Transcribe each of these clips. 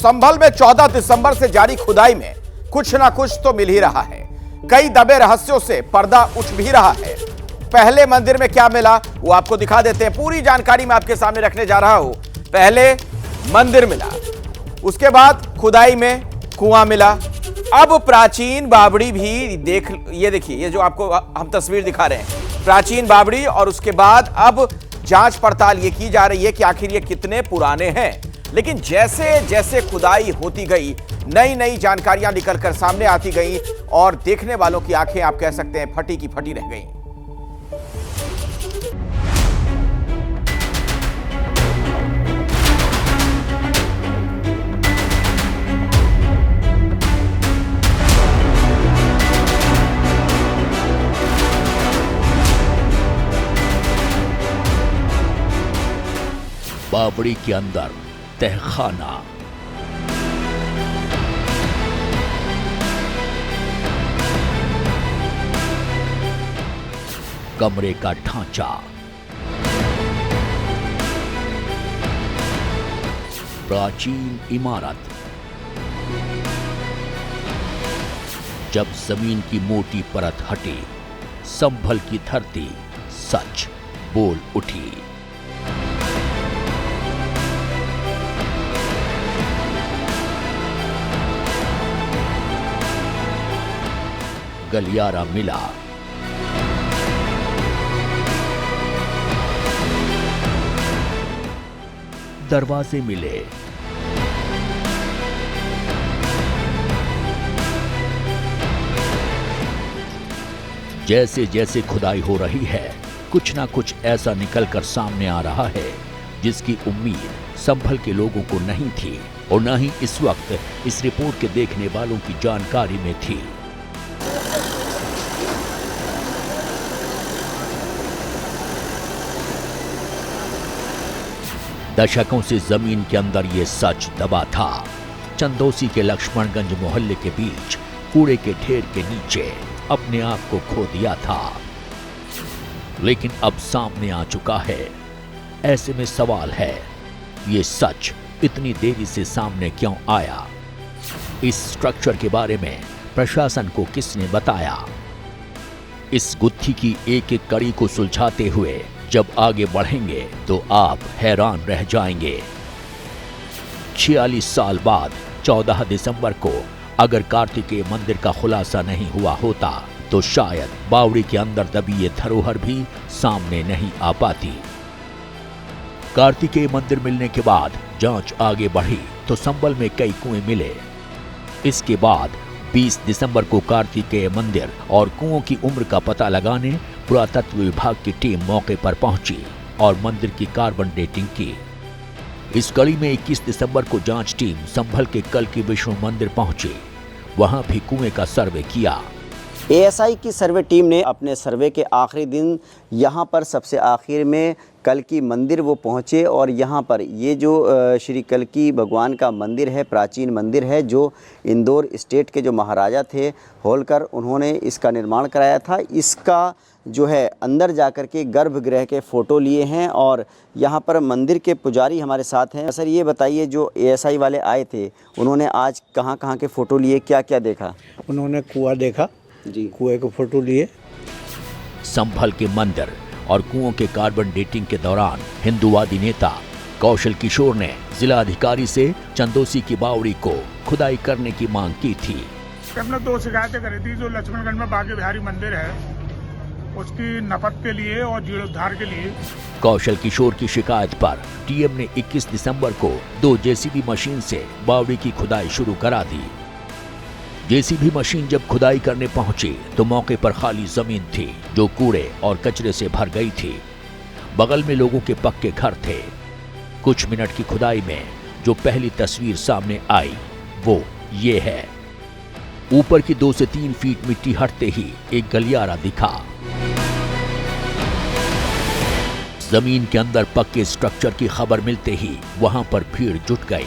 संभल में 14 दिसंबर से जारी खुदाई में कुछ ना कुछ तो मिल ही रहा है। कई दबे रहस्यों से पर्दा उठ भी रहा है। पहले मंदिर में क्या मिला वो आपको दिखा देते हैं। पूरी जानकारी मैं आपके सामने रखने जा रहा हूं। पहले मंदिर मिला, उसके बाद खुदाई में कुआं मिला, अब प्राचीन बावड़ी भी ये देखिए, ये जो आपको हम तस्वीर दिखा रहे हैं, प्राचीन बावड़ी। और उसके बाद अब जांच पड़ताल ये की जा रही है कि आखिर ये कितने पुराने हैं। लेकिन जैसे जैसे खुदाई होती गई, नई नई जानकारियां निकलकर सामने आती गई और देखने वालों की आंखें आप कह सकते हैं फटी की फटी रह गईं। बावड़ी के अंदर तहखाना, कमरे का ढांचा, प्राचीन इमारत। जब जमीन की मोटी परत हटी, संभल की धरती सच बोल उठी। गलियारा मिला, दरवाजे मिले, जैसे जैसे खुदाई हो रही है, कुछ ना कुछ ऐसा निकलकर सामने आ रहा है जिसकी उम्मीद संभल के लोगों को नहीं थी और न ही इस वक्त इस रिपोर्ट के देखने वालों की जानकारी में थी। दशकों से जमीन के अंदर यह सच दबा था। चंदौसी के लक्ष्मणगंज मोहल्ले के बीच कूड़े के ढेर के नीचे अपने आप को खो दिया था, लेकिन अब सामने आ चुका है। ऐसे में सवाल है, ये सच इतनी देरी से सामने क्यों आया? इस स्ट्रक्चर के बारे में प्रशासन को किसने बताया? इस गुत्थी की एक एक कड़ी को सुलझाते हुए जब आगे बढ़ेंगे तो आप हैरान रह जाएंगे। 46 साल बाद 14 दिसंबर को अगर कार्तिकेय मंदिर का खुलासा नहीं हुआ होता तो शायद बावड़ी के अंदर दबी ये धरोहर भी सामने नहीं आ पाती। कार्तिकेय मंदिर मिलने के बाद जांच आगे बढ़ी तो संभल में कई कुएं मिले। इसके बाद 20 दिसंबर को कार्तिकेय मंदिर और कुओं की उम्र का पता लगाने पुरातत्व विभाग की टीम मौके पर पहुंची और मंदिर की कार्बन डेटिंग की। इस कड़ी में 21 दिसंबर को जांच टीम संभल के कल्कि विष्णु मंदिर पहुंची। वहां भी कुएं का सर्वे किया। एएसआई की सर्वे टीम ने अपने सर्वे के आखिरी दिन यहाँ पर सबसे आखिर में कल्कि मंदिर वो पहुँचे और यहाँ पर ये जो श्री कल्कि भगवान का मंदिर है, प्राचीन मंदिर है, जो इंदौर स्टेट के जो महाराजा थे होलकर, उन्होंने इसका निर्माण कराया था। इसका जो है अंदर जाकर के गर्भगृह के फ़ोटो लिए हैं और यहाँ पर मंदिर के पुजारी हमारे साथ हैं। सर ये बताइए, जो एएसआई वाले आए थे उन्होंने आज कहाँ कहाँ के फ़ोटो लिए, क्या क्या देखा? उन्होंने कुआं देखा जी, कुएं के फ़ोटो लिए। संभल के मंदिर और कुओं के कार्बन डेटिंग के दौरान हिंदूवादी नेता कौशल किशोर ने जिलाधिकारी से चंदौसी की बावड़ी को खुदाई करने की मांग की थी। हमने 2 शिकायतें करी थी। जो लक्ष्मणगंज में बांके बिहारी मंदिर है उसकी नफत के लिए और जीर्णोद्धार के लिए। कौशल किशोर की शिकायत पर टीएम ने 21 दिसंबर को 2 जेसीबी मशीन से बावड़ी की खुदाई शुरू करा दी। जेसीबी मशीन जब खुदाई करने पहुंची तो मौके पर खाली जमीन थी जो कूड़े और कचरे से भर गई थी। बगल में लोगों के पक्के घर थे। कुछ मिनट की खुदाई में जो पहली तस्वीर सामने आई वो ये है। ऊपर की 2 से 3 फीट मिट्टी हटते ही एक गलियारा दिखा। जमीन के अंदर पक्के स्ट्रक्चर की खबर मिलते ही वहां पर भीड़ जुट गई।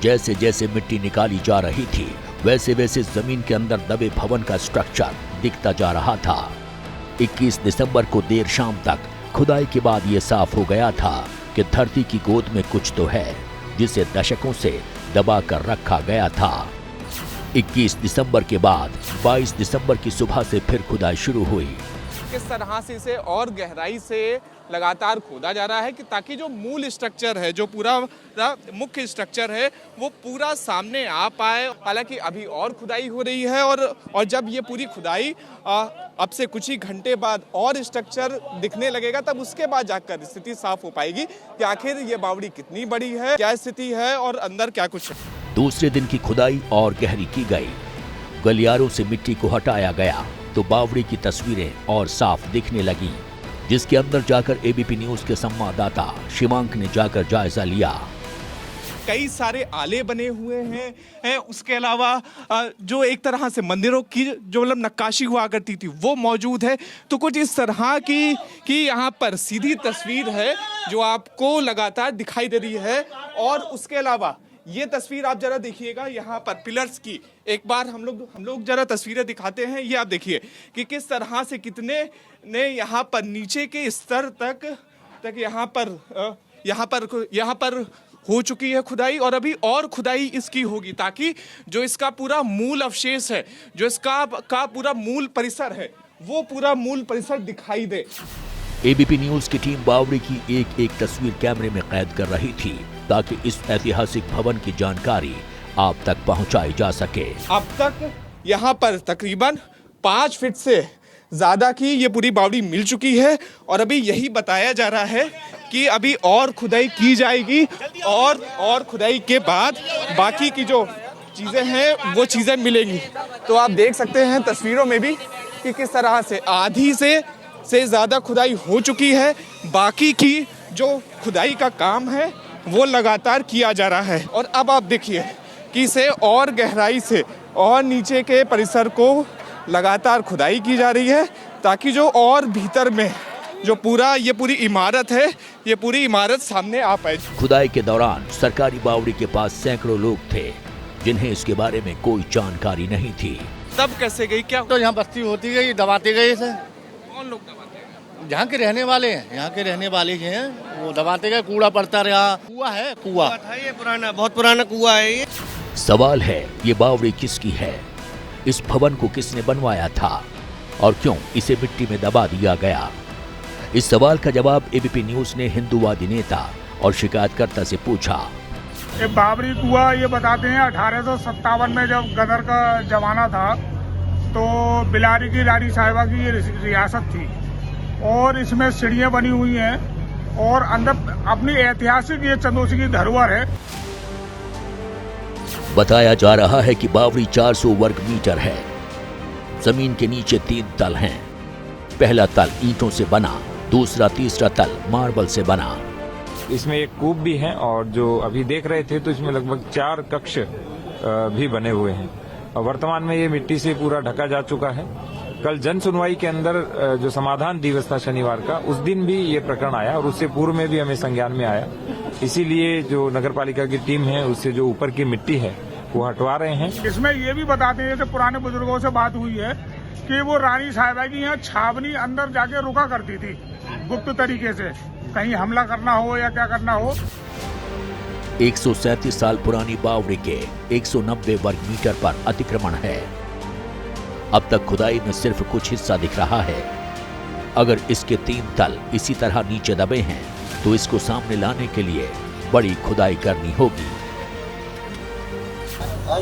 जैसे जैसे मिट्टी निकाली जा रही थी वैसे वैसे जमीन के अंदर दबे भवन का स्ट्रक्चर दिखता जा रहा था। 21 दिसंबर को देर शाम तक खुदाई के बाद यह साफ हो गया था कि धरती की गोद में कुछ तो है जिसे दशकों से दबाकर रखा गया था। 21 दिसंबर के बाद 22 दिसंबर की सुबह से फिर खुदाई शुरू हुई। किस तरह से इसे और गहराई से लगातार खोदा जा रहा है कि ताकि जो मूल स्ट्रक्चर है, जो पूरा मुख्य स्ट्रक्चर है, वो पूरा सामने आ पाए। हालांकि अभी और खुदाई हो रही है और जब ये पूरी खुदाई अब से कुछ ही घंटे बाद और स्ट्रक्चर दिखने लगेगा, तब उसके बाद जाकर स्थिति साफ हो पाएगी कि आखिर ये बावड़ी कितनी बड़ी है, क्या स्थिति है और अंदर क्या कुछ है। दूसरे दिन की खुदाई और गहरी की गई। गलियारों से मिट्टी को हटाया गया तो बावड़ी की तस्वीरें और साफ दिखने लगी, जिसके अंदर जाकर एबीपी न्यूज के संवाददाता शिवांक ने जाकर जायजा लिया। कई सारे आले बने हुए हैं, उसके अलावा जो एक तरह से मंदिरों की जो मतलब नक्काशी हुआ करती थी वो मौजूद है। तो कुछ इस तरह की यहाँ पर सीधी तस्वीर है जो आपको लगातार दिखाई दे रही है। और उसके अलावा ये तस्वीर आप जरा देखिएगा यहाँ पर पिलर्स की। एक बार हम लोग जरा तस्वीरें दिखाते हैं। ये आप देखिए कि किस तरह से कितने ने यहाँ पर नीचे के स्तर तक यहाँ पर हो चुकी है खुदाई, और अभी और खुदाई इसकी होगी ताकि जो इसका पूरा मूल अवशेष है, जो इसका पूरा मूल परिसर है, वो पूरा मूल परिसर दिखाई दे। एबीपी न्यूज की टीम बावड़ी की एक एक तस्वीर कैमरे में कैद कर रही थी ताकि इस ऐतिहासिक भवन की जानकारी आप तक पहुंचाई जा सके। अब तक यहाँ पर तकरीबन 5 फीट से ज्यादा की ये पूरी बावड़ी मिल चुकी है और अभी यही बताया जा रहा है कि अभी और खुदाई की जाएगी और खुदाई के बाद बाकी की जो चीजें हैं वो चीजें मिलेंगी। तो आप देख सकते हैं तस्वीरों में भी कि किस तरह से आधी से ज्यादा खुदाई हो चुकी है। बाकी की जो खुदाई का काम है वो लगातार किया जा रहा है। और अब आप देखिए कि इसे और गहराई से और नीचे के परिसर को लगातार खुदाई की जा रही है ताकि जो और भीतर में जो ये पूरी इमारत है, ये पूरी इमारत सामने आ पाए। खुदाई के दौरान सरकारी बावड़ी के पास सैकड़ों लोग थे जिन्हें इसके बारे में कोई जानकारी नहीं थी। तब कैसे गई, क्या तो यहाँ बस्ती होती गई, दबाते गए इसे। कौन लोग दबाते हैं? यहाँ के रहने वाले हैं, यहाँ के रहने वाले हैं, वो दबाते गए। कूड़ा पड़ता रहा। कुआं है, कुआं ये पुराना, बहुत पुराना कुआं है ये। सवाल है ये बावड़ी किसकी है, इस भवन को किसने बनवाया था और क्यों इसे मिट्टी में दबा दिया गया। इस सवाल का जवाब एबीपी न्यूज ने हिंदूवादी नेता और शिकायतकर्ता से पूछा। ये बाबरी कुआं ये बताते हैं 1857 में जब गदर का जमाना था तो बिलारी की रानी साहिबा की ये रियासत थी और इसमें सीढ़ियां बनी हुई हैं और अंदर अपनी ऐतिहासिक ये चंदोसी की धरोहर है। बताया जा रहा है कि बावड़ी 400 वर्ग मीटर है। जमीन के नीचे 3 तल हैं। पहला तल ईंटों से बना, दूसरा तीसरा तल मार्बल से बना। इसमें एक कूप भी है और जो अभी देख रहे थे तो इसमें लगभग 4 कक्ष भी बने हुए हैं और वर्तमान में ये मिट्टी से पूरा ढका जा चुका है। कल जन सुनवाई के अंदर जो समाधान दिवस था शनिवार का, उस दिन भी ये प्रकरण आया और उससे पूर्व में भी हमें संज्ञान में आया। इसीलिए जो नगरपालिका की टीम है उससे जो ऊपर की मिट्टी है वो हटवा रहे हैं। इसमें ये भी बताते हैं कि पुराने बुजुर्गों से बात हुई है कि वो रानी साहिबा की यहाँ छावनी अंदर जाके रुका करती थी गुप्त तरीके से, कहीं हमला करना हो या क्या करना हो। 137 साल पुरानी बावड़ी के 190 वर्ग मीटर पर अतिक्रमण है। अब तक खुदाई में सिर्फ कुछ हिस्सा दिख रहा है। अगर इसके 3 तल इसी तरह नीचे दबे हैं तो इसको सामने लाने के लिए बड़ी खुदाई करनी होगी।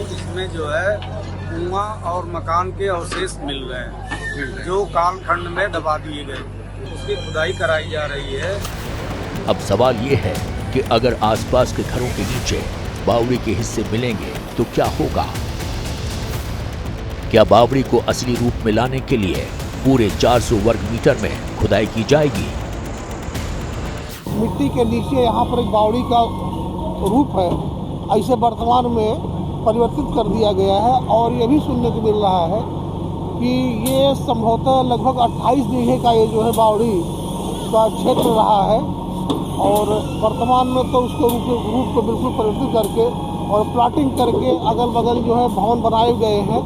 इसमें जो है कुआं और मकान के अवशेष मिल रहे हैं जो कालखंड में दबा दिए गए, उसकी खुदाई कराई जा रही है। अब सवाल ये है कि अगर आसपास के घरों के नीचे बावड़ी के हिस्से मिलेंगे तो क्या होगा। क्या बावड़ी को असली रूप में लाने के लिए पूरे 400 वर्ग मीटर में खुदाई की जाएगी। मिट्टी के नीचे यहाँ पर एक बावड़ी का रूप है, ऐसे वर्तमान में परिवर्तित कर दिया गया है और ये भी सुनने को मिल रहा है कि ये संभवतः लगभग 28 बीघे का ये जो है बावड़ी का क्षेत्र रहा है और वर्तमान में तो उसके रूप को बिल्कुल परिवर्तित करके और प्लाटिंग करके अगल बगल जो है भवन बनाए गए हैं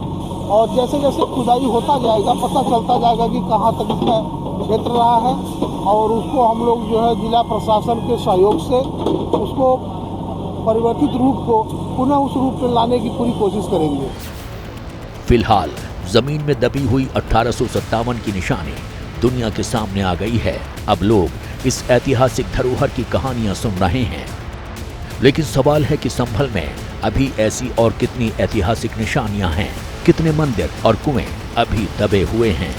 और जैसे जैसे खुदाई होता जाएगा पता चलता जाएगा कि कहाँ तक इसका क्षेत्र रहा है और उसको हम लोग जो है जिला प्रशासन के सहयोग से उसको परिवर्तित रूप को पुनः उस रूप में लाने की पूरी कोशिश करेंगे। फिलहाल जमीन में दबी हुई 1857 की निशानी दुनिया के सामने आ गई है। अब लोग इस ऐतिहासिक धरोहर की कहानियां सुन रहे हैं, लेकिन सवाल है कि संभल में अभी ऐसी और कितनी ऐतिहासिक निशानियां हैं, कितने मंदिर और कुएं अभी दबे हुए हैं।